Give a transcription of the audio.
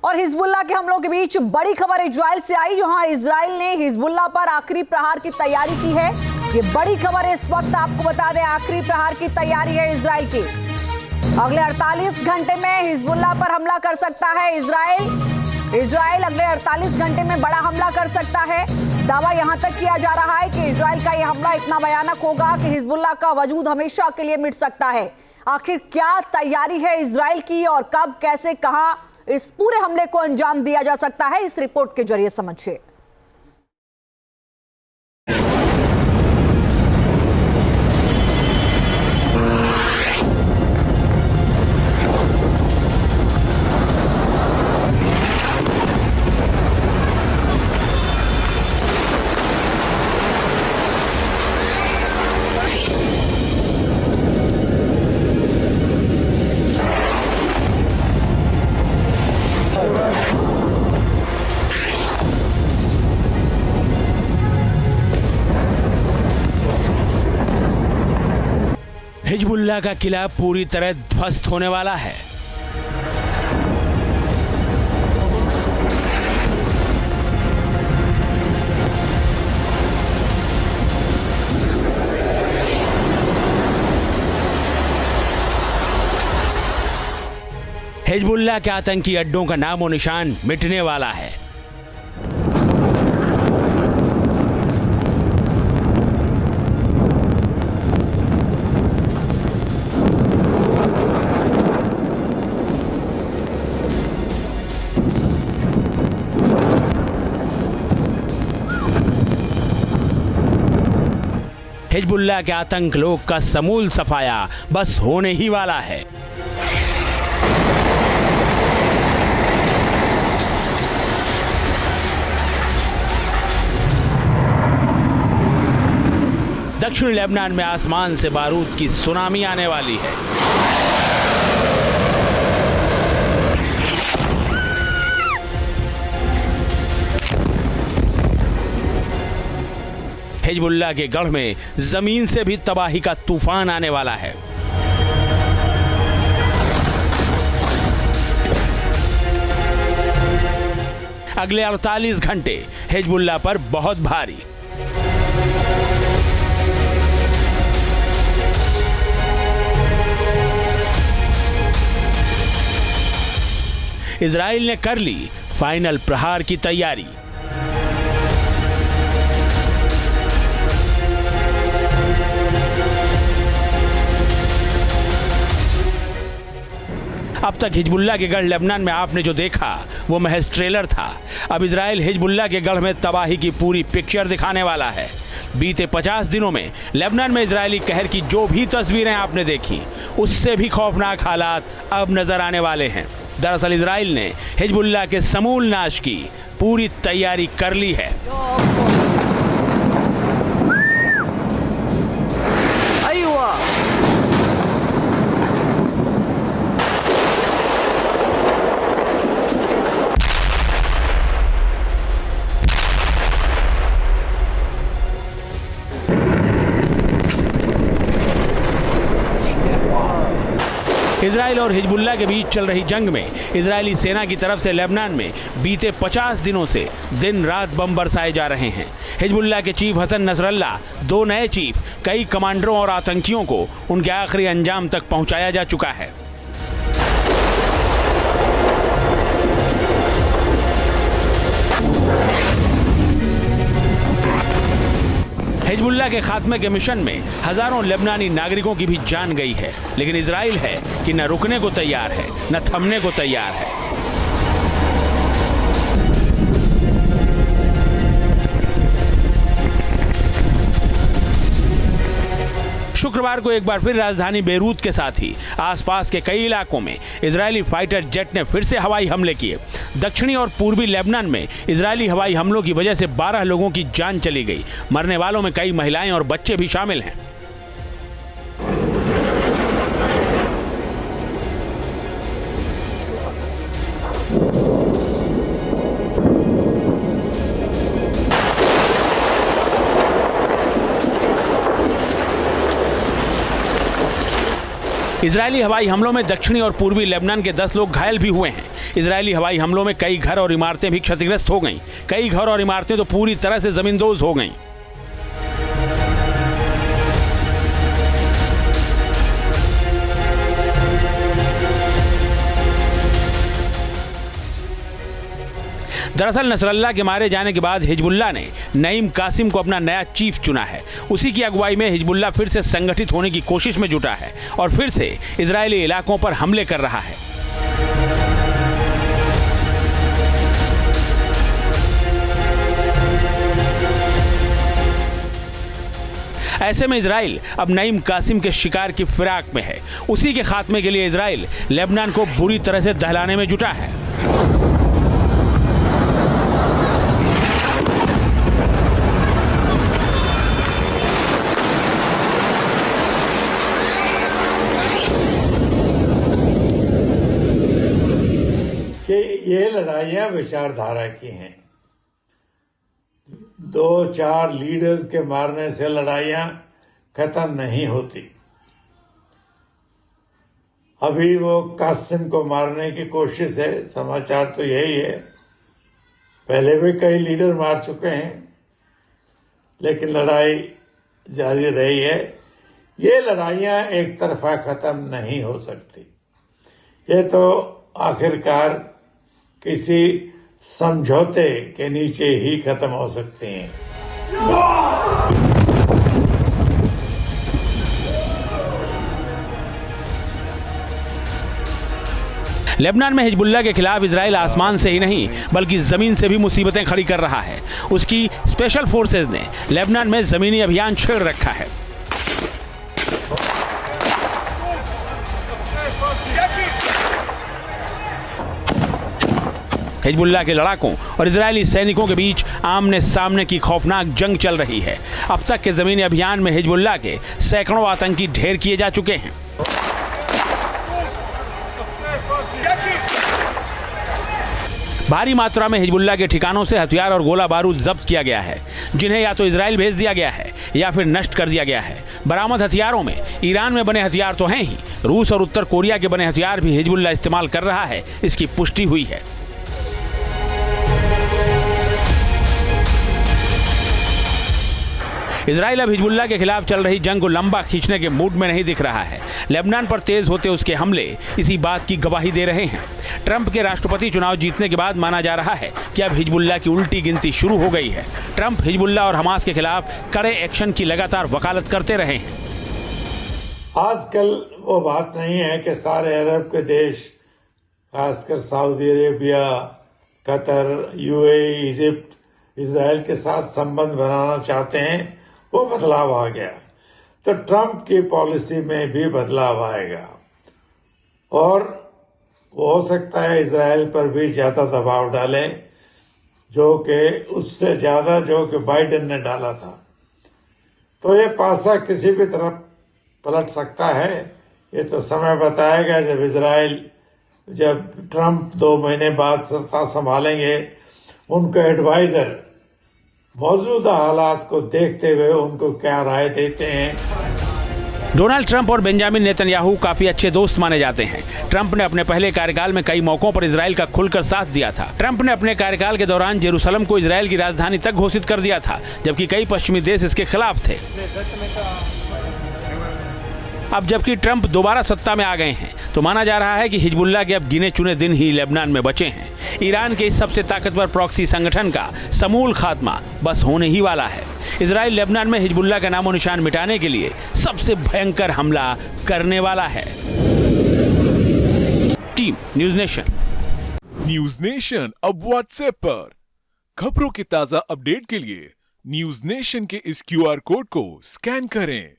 और हिजबुल्लाह के हमलों के बीच बड़ी खबर इजराइल से आई, जहां इजराइल ने हिजबुल्लाह पर आखिरी प्रहार की तैयारी की है। ये बड़ी खबर है इस वक्त, आपको बता दें आखिरी प्रहार की तैयारी है इजराइल की। अगले 48 घंटे में हिजबुल्लाह पर हमला कर सकता है इजराइल अगले 48 घंटे में बड़ा हमला कर सकता है। दावा यहां तक किया जा रहा है कि इजराइल का यह हमला इतना भयानक होगा कि हिजबुल्लाह का वजूद हमेशा के लिए मिट सकता है। आखिर क्या तैयारी है इजराइल की और कब, कैसे, कहां इस पूरे हमले को अंजाम दिया जा सकता है, इस रिपोर्ट के जरिए समझिए। हिजबुल्लाह का किला पूरी तरह ध्वस्त होने वाला है। हिजबुल्लाह के आतंकी अड्डों का नामो निशान मिटने वाला है। हिजबुल्लाह के आतंक लोग का समूल सफाया बस होने ही वाला है। दक्षिण लेबनान में आसमान से बारूद की सुनामी आने वाली है। हिजबुल्लाह के गढ़ में जमीन से भी तबाही का तूफान आने वाला है। अगले 48 घंटे हिजबुल्लाह पर बहुत भारी। इजराइल ने कर ली फाइनल प्रहार की तैयारी। अब तक हिजबुल्लाह के गढ़ लेबनान में आपने जो देखा वो महज ट्रेलर था। अब इजराइल हिजबुल्लाह के गढ़ में तबाही की पूरी पिक्चर दिखाने वाला है। बीते 50 दिनों में लेबनान में इजरायली कहर की जो भी तस्वीरें आपने देखी, उससे भी खौफनाक हालात अब नजर आने वाले हैं। दरअसल इजराइल ने हिजबुल्लाह के समूल नाश की पूरी तैयारी कर ली है। इजराइल और हिजबुल्लाह के बीच चल रही जंग में इजरायली सेना की तरफ से लेबनान में बीते 50 दिनों से दिन रात बम बरसाए जा रहे हैं। हिजबुल्लाह के चीफ हसन नसरल्ला, 2 नए चीफ, कई कमांडरों और आतंकियों को उनके आखिरी अंजाम तक पहुंचाया जा चुका है। हिजबुल्लाह के खात्मे के मिशन में हजारों लेबनानी नागरिकों की भी जान गई है, लेकिन इजराइल है कि न रुकने को तैयार है न थमने को तैयार है। शुक्रवार को एक बार फिर राजधानी बेरूत के साथ ही आसपास के कई इलाकों में इजरायली फाइटर जेट ने फिर से हवाई हमले किए। दक्षिणी और पूर्वी लेबनान में इजरायली हवाई हमलों की वजह से 12 लोगों की जान चली गई। मरने वालों में कई महिलाएं और बच्चे भी शामिल हैं। इजरायली हवाई हमलों में दक्षिणी और पूर्वी लेबनान के 10 लोग घायल भी हुए हैं। इजरायली हवाई हमलों में कई घर और इमारतें भी क्षतिग्रस्त हो गईं। कई घर और इमारतें तो पूरी तरह से जमींदोज हो गईं। दरअसल नसरल्ला के मारे जाने के बाद हिजबुल्लाह ने नईम कासिम को अपना नया चीफ चुना है। उसी की अगुवाई में हिजबुल्लाह फिर से संगठित होने की कोशिश में जुटा है और फिर से इजरायली इलाकों पर हमले कर रहा है। ऐसे में इजराइल अब नईम कासिम के शिकार की फिराक में है। उसी के खात्मे के लिए इजराइल लेबनान को बुरी तरह से दहलाने में जुटा है। कि ये लड़ाइयाँ विचारधारा की हैं। 2-4 लीडर्स के मारने से लड़ाइयाँ खत्म नहीं होती। अभी वो कासिम को मारने की कोशिश है, समाचार तो यही है। पहले भी कई लीडर मार चुके हैं, लेकिन लड़ाई जारी रही है। ये लड़ाइयाँ एक तरफा खत्म नहीं हो सकती। ये तो आखिरकार किसी समझौते के नीचे ही खत्म हो सकते हैं। लेबनान में हिजबुल्लाह के खिलाफ इजराइल आसमान से ही नहीं बल्कि जमीन से भी मुसीबतें खड़ी कर रहा है। उसकी स्पेशल फोर्सेज ने लेबनान में जमीनी अभियान छेड़ रखा है। हिजबुल्लाह के लड़ाकों और इजरायली सैनिकों के बीच आमने सामने की खौफनाक जंग चल रही है। अब तक के जमीनी अभियान में हिजबुल्लाह के सैकड़ों आतंकी ढेर किए जा चुके हैं। भारी मात्रा में हिजबुल्लाह के ठिकानों से हथियार और गोला बारूद जब्त किया गया है, जिन्हें या तो इजराइल भेज दिया गया है या फिर नष्ट कर दिया गया है। बरामद हथियारों में ईरान में बने हथियार तो हैं ही, रूस और उत्तर कोरिया के बने हथियार भी हिजबुल्लाह इस्तेमाल कर रहा है, इसकी पुष्टि हुई है। इजराइल अब हिजबुल्लाह के खिलाफ चल रही जंग को लंबा खींचने के मूड में नहीं दिख रहा है। लेबनान पर तेज होते उसके हमले इसी बात की गवाही दे रहे हैं। ट्रंप के राष्ट्रपति चुनाव जीतने के बाद माना जा रहा है कि अब हिजबुल्लाह की उल्टी गिनती शुरू हो गई है। ट्रंप हिजबुल्लाह और हमास के खिलाफ कड़े एक्शन की लगातार वकालत करते रहे हैं। आजकल वो बात नहीं है कि सारे अरब के देश, खासकर Saudi Arabia, Qatar, UAE, Egypt, Israel के साथ संबंध बनाना चाहते हैं। वो बदलाव आ गया, तो ट्रंप की पॉलिसी में भी बदलाव आएगा और वो हो सकता है इजराइल पर भी ज्यादा दबाव डालें, जो कि उससे ज्यादा जो कि बाइडेन ने डाला था। तो ये पासा किसी भी तरफ पलट सकता है। ये तो समय बताएगा। जब ट्रंप 2 महीने बाद सत्ता संभालेंगे, उनको एडवाइजर मौजूदा हालात को देखते हुए उनको क्या राय देते हैं। डोनाल्ड ट्रंप और बेंजामिन नेतन्याहू काफी अच्छे दोस्त माने जाते हैं। ट्रंप ने अपने पहले कार्यकाल में कई मौकों पर इजराइल का खुलकर साथ दिया था। ट्रंप ने अपने कार्यकाल के दौरान जेरूसलम को इजराइल की राजधानी तक घोषित कर दिया था, जबकि कई पश्चिमी देश इसके खिलाफ थे। अब जबकि ट्रंप दोबारा सत्ता में आ गए हैं, तो माना जा रहा है कि हिजबुल्लाह के अब गिने चुने दिन ही लेबनान में बचे हैं। ईरान के इस सबसे ताकतवर प्रॉक्सी संगठन का समूल खात्मा बस होने ही वाला है। इजराइल लेबनान में हिजबुल्लाह का नामो निशान मिटाने के लिए सबसे भयंकर हमला करने वाला है। Team news nation. News nation अब व्हाट्सएप पर खबरों के ताजा अपडेट के लिए न्यूज़ नेशन के इस QR कोड को स्कैन करें।